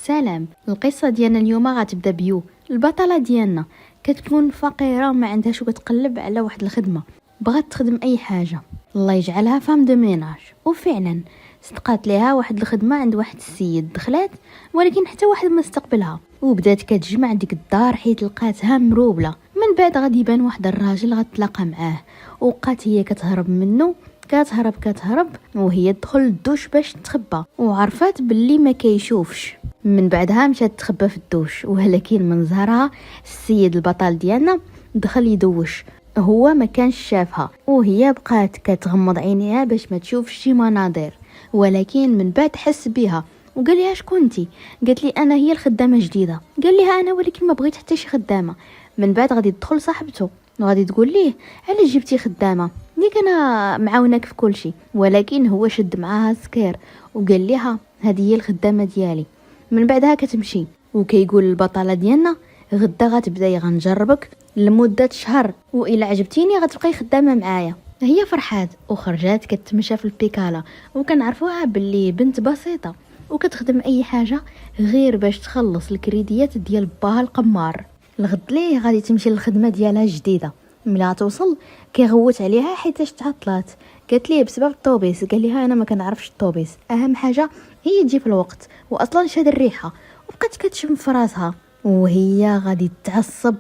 سلام. القصه ديالنا اليوم غتبدا بيو. البطله ديالنا كتكون فقيره وما عندهاش وكتقلب على واحد الخدمه، بغات تخدم اي حاجه، الله يجعلها فام دو ميناج. وفعلا صدقات ليها واحد الخدمه عند واحد السيد، دخلات ولكن حتى واحد ما استقبلها، وبدات كتجمع ديك الدار حيت لقاتها مروبله. من بعد غادي يبان واحد الراجل غتلاقى معاه، وبقات هي كتهرب منه، كتهرب وهي تدخل للدوش باش تخبى، وعرفات باللي ما كيشوفش. من بعدها مشات تخبى في الدوش، ولكن من ظهرها السيد البطل ديالنا دخل يدوش، هو ما كانش شافها، وهي بقات كتغمض عينيها باش ما تشوفش شي مناظر. ولكن من بعد حس بها وقال لها شكونتي؟ قالت لي انا هي الخدامه جديده. قال لها انا ولكن ما بغيت حتى شي خدامه. من بعد غادي تدخل صاحبته وغادي تقول ليه علاش جبتي خدامه ليك انا معاونك في كل شيء، ولكن هو شد معاها سكير وقال لها هذه هي الخدامه ديالي. من بعدها كتمشي وكيقول البطله ديالنا غدا غتبداي غنجربك لمده شهر، والا عجبتيني غتبقاي خدامه معايا. هي فرحات وخرجات كتمشى في البيكالا، وكنعرفوها باللي بنت بسيطه وكتخدم اي حاجه غير باش تخلص الكريديات ديال باها القمار. الغد ليه غادي تمشي للخدمه ديالها الجديده. ملي توصل كيغوت عليها حيتاش تعطلات، قالت ليه بسبب الطوبيس. قال لها انا ما كنعرفش الطوبيس، اهم حاجه هي تجي في الوقت، واصلا شاد الريحه. وبقات كتشم في راسها وهي غادي تعصب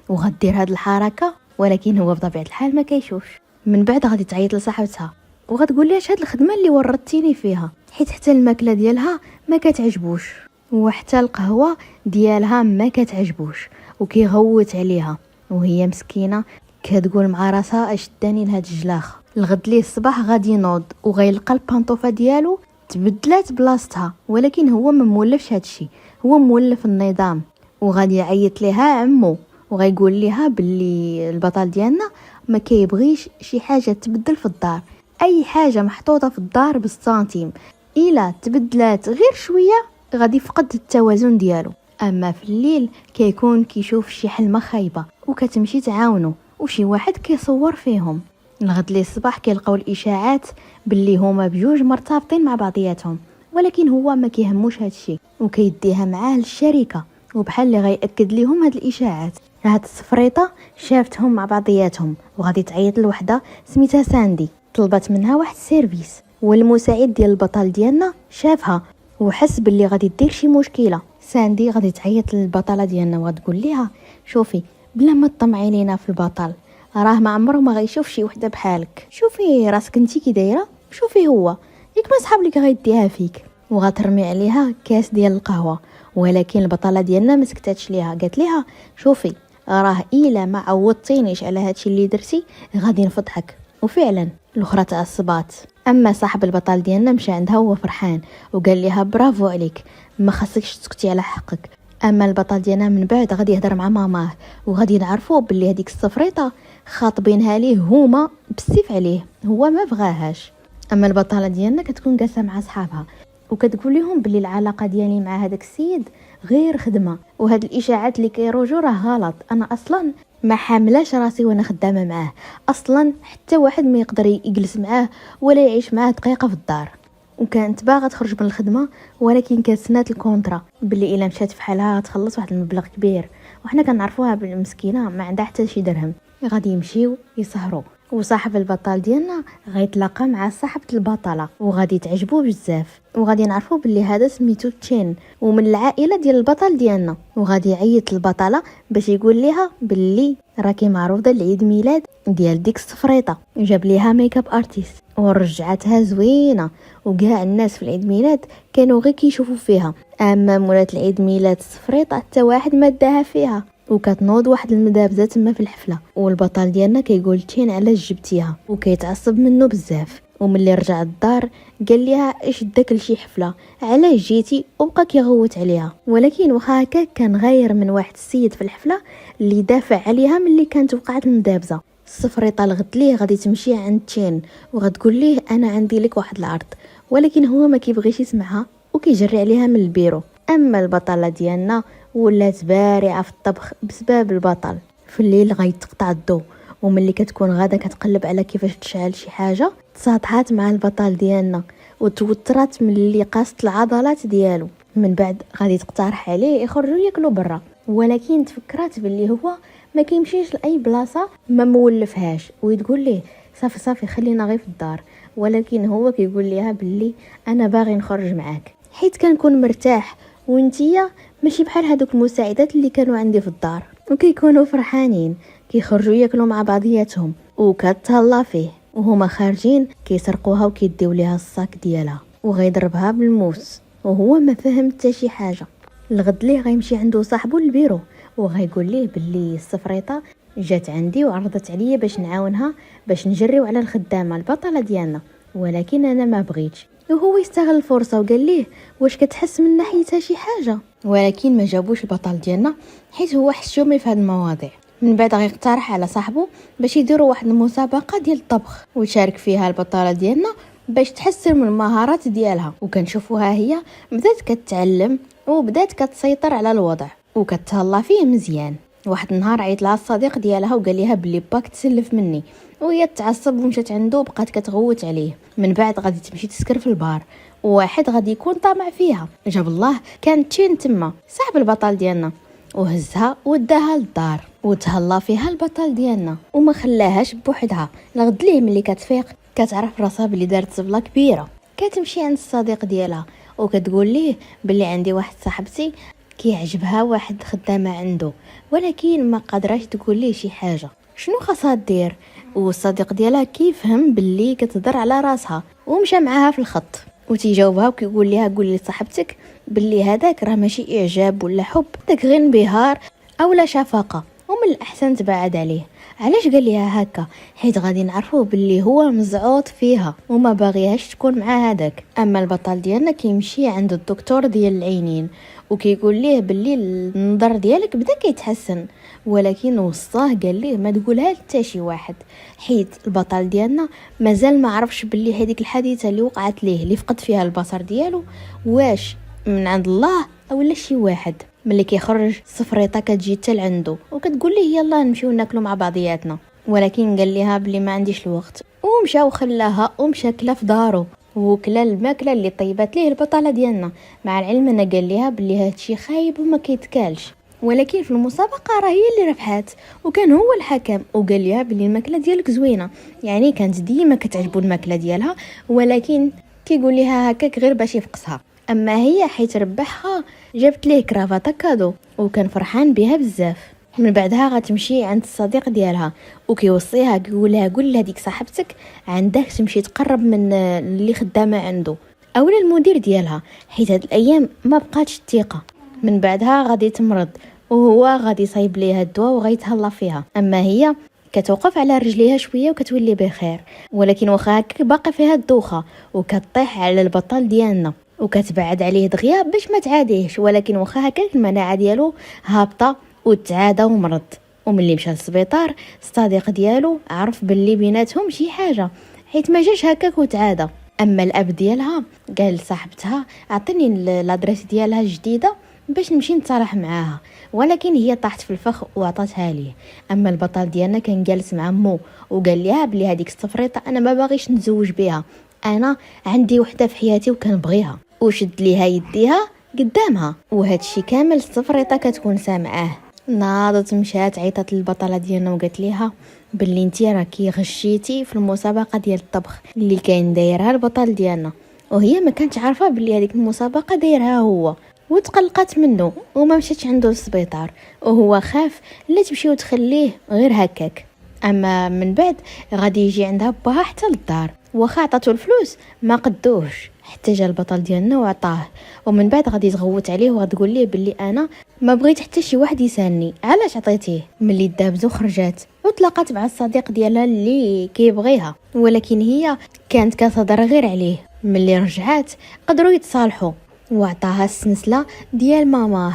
وغدير هاد الحركه، ولكن هو بطبيعه الحال ما كيشوفش. من بعد غادي تعيط لصاحبتها وغتقول لها هاد الخدمه اللي ورطتيني فيها، حيت حتى الماكله ديالها ما كتعجبوش وحتى القهوه ديالها ما كتعجبوش، وكيغوت عليها وهي مسكينه كتقول مع راسها اش داني لهاد الجلاخ. الغد ليه الصباح غادي ينوض وغيلقى البانطوفه ديالو تبدلات بلاصتها، ولكن هو ما مولفش هادشي، هو مولف النظام. وغادي يعيط ليها عمو وغيقول ليها باللي البطل ديالنا ما كيبغيش شي حاجه تبدل في الدار، اي حاجه محطوطه في الدار بالسنتيم الا تبدلات غير شويه غادي يفقد التوازن ديالو. اما في الليل كيكون كيشوف شي حلمه خايبه وكتمشي تعاونو، وشي واحد كيصور فيهم. الغد ليه الصباح كيلقاو الاشاعات باللي هما بجوج مرتبطين مع بعضياتهم، ولكن هو ما كيهموش هادشي وكيديها معاه للشركه، وبحال اللي غيأكد ليهم هاد الاشاعات. هاد السفريطه شافتهم مع بعضياتهم وغادي تعيط لوحده سميتها ساندي، طلبت منها واحد السيرفيس، والمساعد ديال البطل ديالنا شافها وحس باللي غادي دير شي مشكله. ساندي غادي تعيط للبطله ديالنا وغتقول ليها شوفي بلا ما تطمعي لينا في البطل، راه ما عمره ما غيشوف شي وحده بحالك، شوفي راسك انتي كي دايره، شوفي هو ياك ما صحاب لك غيديها فيك. وغترمي عليها كاس ديال القهوه، ولكن البطله ديالنا ما سكتاتش ليها، قالت ليها شوفي راه الا ما عوضتينيش على هادشي اللي درتي غادي نفضحك. وفعلا الاخرى تعصبات. اما صاحب البطل ديالنا مشى عندها وهو فرحان وقال لها برافو عليك، ما خاصكش تسكتي على حقك. اما البطل ديالنا من بعد غادي يهضر مع ماماه وغادي نعرفوا باللي هذيك السفريطه خاطبينها ليه هما بالسيف عليه، هو ما بغاهاش. اما البطله ديالنا كتكون جالسه مع صحابها وكتقول لهم باللي العلاقه ديالي مع هذاك السيد غير خدمه، وهاد الاشاعات اللي كيروجوا راه غلط، انا اصلا ما حاملاش راسي وانا خدامه معاه، اصلا حتى واحد ما يقدر يجلس معاه ولا يعيش معاه دقيقه في الدار. وكانت باغا تخرج من الخدمه، ولكن كانت الكونترا باللي الا مشات في حالها تخلص واحد المبلغ كبير، وحنا كنعرفوها بالمسكينه ما عندها حتى شي درهم. غادي يمشيو يسهروا، وصاحب البطل ديالنا غيتلاقى مع صاحبة البطله وغادي تعجبو بزاف، وغادي نعرفوا باللي هذا سميتو تشين ومن العائله ديال البطل ديالنا. وغادي يعيط البطله باش يقول ليها باللي راكي معروضه لعيد ميلاد ديال ديك السفريطه، جاب ليها ميك اب ارتيست ورجعتها زوينه، وكاع الناس في العيد ميلاد كانوا غير كيشوفوا فيها. اما مولات العيد ميلاد السفريطه حتى واحد ما داها فيها، وكتنوض واحد المدابزه تما في الحفله. والبطل ديالنا كيقول تين علاش جبتيها وكيتعصب منه بزاف. وملي رجع الدار قال لها اش داك لشي حفله، علاش جيتي؟ وبقى كيغوت عليها. ولكن واخا هكا كان غير من واحد السيد في الحفله اللي دافع عليها ملي كانت وقعت المدابزه. السفريطه الغد ليه غادي تمشي عند تشين وغتقول ليه انا عندي لك واحد العرض، ولكن هو ما كيبغيش يسمعها وكيجري عليها من البيرو. اما البطله ديالنا ولات بارعه في الطبخ بسبب البطل. في الليل غيتقطع الضوء، وملي كتكون غاده كتقلب على كيفاش تشعل شي حاجه تصاطحات مع البطل ديالنا وتوترات من اللي قاست العضلات ديالو. من بعد غادي تقترح عليه يخرجوا ياكلوا برا، ولكن تفكرات باللي هو ما كيمشيش لاي بلاصه ما مولفهاش، وتقول ليه صافي صافي خلينا غير في الدار، ولكن هو كيقول ليها باللي انا باغي نخرج معاك حيت كنكون مرتاح وانتيا ماشي بحال هذوك المساعدات اللي كانوا عندي في الدار. وكيكونوا فرحانين كيخرجوا ياكلوا مع بعضياتهم وكتهلا فيه، وهما خارجين كيسرقوها وكيديو ليها الصاك ديالها وغيضربها بالموس، وهو ما فهم حتى شي حاجه. الغد ليه غيمشي عنده صاحبو للبيرو وغيقول ليه باللي السفريطه جات عندي وعرضت عليا باش نعاونها باش نجريو على الخدامه البطله ديالنا، ولكن انا ما بغيتش. وهو يستغل الفرصه وقال ليه واش كتحس من ناحيتها شي حاجه، ولكن ما جابوش البطل ديالنا حيت هو حشومي في هذه المواضيع. من بعد غيقترح على صاحبه باش يديروا واحد المسابقه ديال الطبخ ويشارك فيها البطله ديالنا باش تحسن من المهارات ديالها. وكنشوفوها هي بدات كتعلم وبدات كتسيطر على الوضع وكتهلا فيه مزيان. واحد النهار عيط لها الصديق ديالها وقال لها بلي باك تسلف مني، وهي تعصب ومشات عنده وبقات كتغوت عليه. من بعد غادي تمشي تسكر في البار، وواحد غادي يكون طامع فيها جاب الله كانت تشين تما صاحب البطل ديالنا وهزها وداها للدار وتهلا فيها البطل ديالنا وما خلاهاش بوحدها. لغد ليه ملي كتفيق كتعرف راسها بلي دارت صبله كبيره، كتمشي عند الصديق ديالها وكتقول ليه بلي عندي واحد صاحبتي كيعجبها واحد خدامه عنده، ولكن ما قادراش تقول ليه شي حاجه شنو خاصها دير. والصديق ديالها كيفهم باللي كتهضر على راسها ومشى معاها في الخط وتيجاوبها وكيقول لها قولي لصاحبتك باللي هذاك راه ماشي اعجاب ولا حب، داك غير انبهار اولا شفقه، ومن الاحسن تبعد عليه. علاش قال ليها هكا؟ حيت غادي نعرفوه باللي هو مزعوط فيها وما باغيهاش تكون مع هذاك. اما البطل ديالنا كيمشي عند الدكتور ديال العينين وكيقول ليه باللي النظر ديالك بدا كيتحسن، ولكن وصاه قال ليه ما تقولها حتى شي واحد، حيت البطل ديالنا مازال ما عرفش باللي هذيك الحادثه اللي وقعت ليه اللي فقد فيها البصر ديالو واش من عند الله اولا شي واحد. ملي كيخرج السفريطه كتجي حتى لعندو وكتقول ليه يلا نمشيو ناكلو مع بعضياتنا، ولكن قال ليها بلي ما عنديش الوقت ومشى وخلاها ومشى كلا في دارو وكلا الماكله اللي طيبات ليه البطله ديالنا. مع العلم انا قال ليها بلي هادشي خايب وما كيتكالش، ولكن في المسابقه راه هي اللي ربحات وكان هو الحكم، وقال ليها بلي الماكله ديالك زوينه، يعني كانت ديما كتعجبو الماكله ديالها، ولكن كيقول ليها هكاك غير باش يفقسها. اما هي حيت ربحها جابت ليه كرافطه كادو وكان فرحان بها بزاف. من بعدها غتمشي عند الصديق ديالها وكيوصيها كيقول لها قول لهذيك صاحبتك عندك تمشي تقرب من اللي خدامه عنده اولا المدير ديالها، حيت هاد الايام ما بقاتش الثقه. من بعدها غادي تمرض وهو غادي يصايب ليها الدواء وغيتهلا فيها، اما هي كتوقف على رجليها شويه وكتولي بخير، ولكن واخا هكاك باقي فيها الدوخه وكطيح على البطل ديالنا وكتبعد عليه دغيا باش ما تعاديهش، ولكن واخا هكاك المناعه ديالو هابطه وتعادى ومرض. وملي مشى للسبيطار الصديق ديالو عرف باللي بيناتهم شي حاجه حيت ما جاش هكاك وتعادى. اما الاب ديالها قال لصاحبتها اعطيني لادريس ديالها الجديده باش نمشي نتصالح معاها، ولكن هي طاحت في الفخ وعطاتها ليه. اما البطل ديالنا كان جالس مع مو وقال ليها بلي هذيك السفريطه انا ما باغيش نتزوج بها، انا عندي وحده في حياتي وكنبغيها، وشد ليها يديها قدامها. وهذا الشيء كامل السفريطه كتكون سامعاه. ناضت مشات عيطت للبطله ديالنا وقالت ليها باللي انتي راكي غشيتي في المسابقه ديال الطبخ اللي كاين دايرها البطل ديالنا، وهي ما كانتش عارفه باللي هذيك المسابقه دايرها هو، وتقلقت منه وما مشاتش عنده للسبيطار، وهو خاف لا تمشي وتخليه غير هكاك. اما من بعد غادي يجي عندها باها حتى للدار، واخا عطاتو الفلوس ما قدوش حتى جا البطل ديالنا وعطاه. ومن بعد غادي تغوت عليه وغتقول ليه باللي انا ما بغيت حتى شي واحد يسالني علاش عطيتيه. ملي دابزو خرجات وتلاقات مع الصديق ديالها اللي كيبغيها، ولكن هي كانت كتهضر غير عليه. ملي رجعات قدروا يتصالحوا وعطاها السنسله ديال ماماه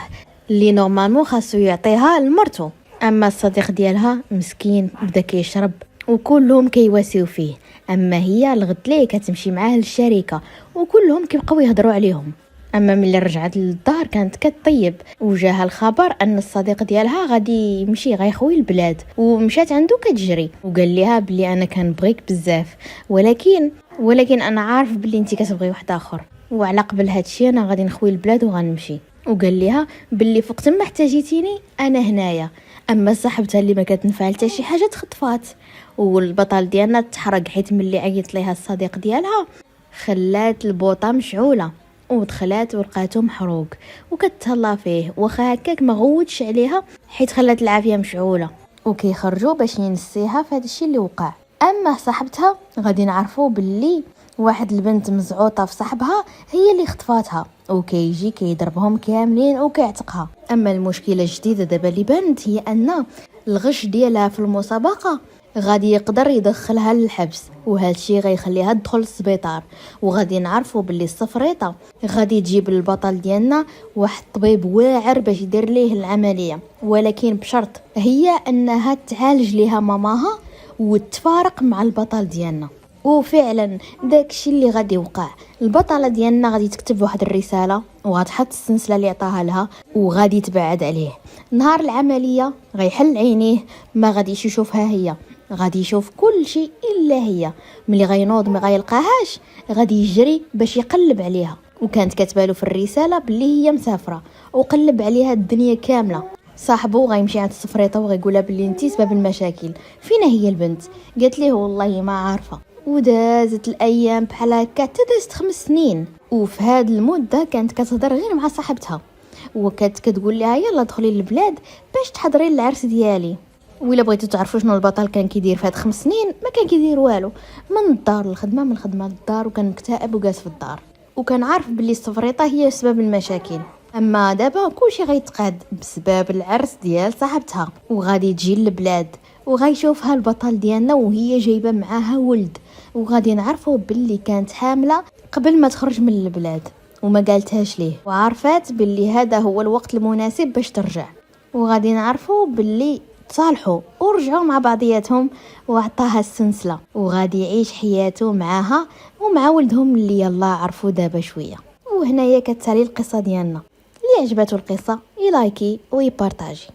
اللي نورمالمون خاصو يعطيها لمرتو. اما الصديق ديالها مسكين بدا كيشرب وكلهم كيواسيو فيه، اما هي الغد ليه كتمشي معاه للشركه وكلهم كيبقاو يهضروا عليهم. اما ملي رجعت للدار كانت كطيب وجاها الخبر ان الصديق ديالها غادي يمشي غيخوي البلاد، ومشات عنده كتجري وقال ليها بلي انا كنبغيك بزاف، ولكن انا عارف بلي انت كتبغي واحد اخر، وعلى قبل هادشي انا غادي نخوي البلاد وغنمشي. وقال ليها باللي فوق تما احتاجيتيني انا هنايا. اما صاحبتها اللي ما كتنفع حتى شي حاجه تخطفات، والبطل ديالنا تحرق حيت ملي عيط ليها الصديق ديالها خلات البوطه مشعوله ودخلات ولقاتو محروق وكتهلا فيه، واخا هكاك ما غودش عليها حيت خلات العافيه مشعوله. وكيخرجوا باش ينسيها في هذا الشيء اللي وقع. اما صاحبتها غادي نعرفوا باللي واحد البنت مزعوطه في صاحبها هي اللي خطفاتها، وكيجي كيضربهم كاملين وكيعتقها. اما المشكله الجديده دابا اللي بانت هي ان الغش ديالها في المسابقه غادي يقدر يدخلها للحبس، وهذا الشيء غيخليها تدخل السبيطار. وغادي نعرفوا باللي السفريطه غادي تجيب للبطل ديالنا واحد الطبيب واعر باش يدير ليه العمليه، ولكن بشرط هي انها تعالج ليها ماماها وتفارق مع البطل ديالنا. وفعلا داكشي اللي غادي يوقع. البطله ديالنا غادي تكتب واحد الرساله وغتحط السلسله اللي عطاها لها وغادي تبعد عليه. نهار العمليه غيحل عينيه ما غاديش يشوفها هي، غادي يشوف كل شيء الا هي. ملي غينوض ما غيلقاهاش غادي يجري باش يقلب عليها، وكانت كاتبه له في الرساله باللي هي مسافره وقلب عليها الدنيا كامله. صاحبه غيمشي عند السفريطه وغيقولها باللي انتي سبب المشاكل، فين هي البنت؟ قالت ليه والله ما عارفه. ودازت الايام بحال هكا تدازت 5 سنين، وفي هاد المده كانت كتهضر غير مع صاحبتها وكانت كتقول لها يلا دخلي للبلاد باش تحضري العرس ديالي. وإلا بغيتو تعرفوا شنو البطل كان كيدير في هاد 5 سنين، ما كان كيدير والو، من الدار للخدمه من الخدمه للدار، وكان مكتئب وجالس في الدار، وكان عارف باللي السفريطه هي سبب المشاكل. اما دابا كلشي غيتقاد بسبب العرس ديال صاحبتها، وغادي تجي للبلاد وغيشوفها البطل ديالنا وهي جايبه معاها ولد، وغادي نعرفوا باللي كانت حامله قبل ما تخرج من البلاد وما قالتهاش ليه، وعرفات باللي هذا هو الوقت المناسب باش ترجع. وغادي نعرفوا باللي تصالحوا ورجعوا مع بعضياتهم وعطاها السلسله، وغادي يعيش حياته معاها ومع ولدهم اللي يلا عرفوا دابا شويه. وهنايا كتسالي القصه ديالنا. اللي عجبته القصه يلايكي ويبارطاجي.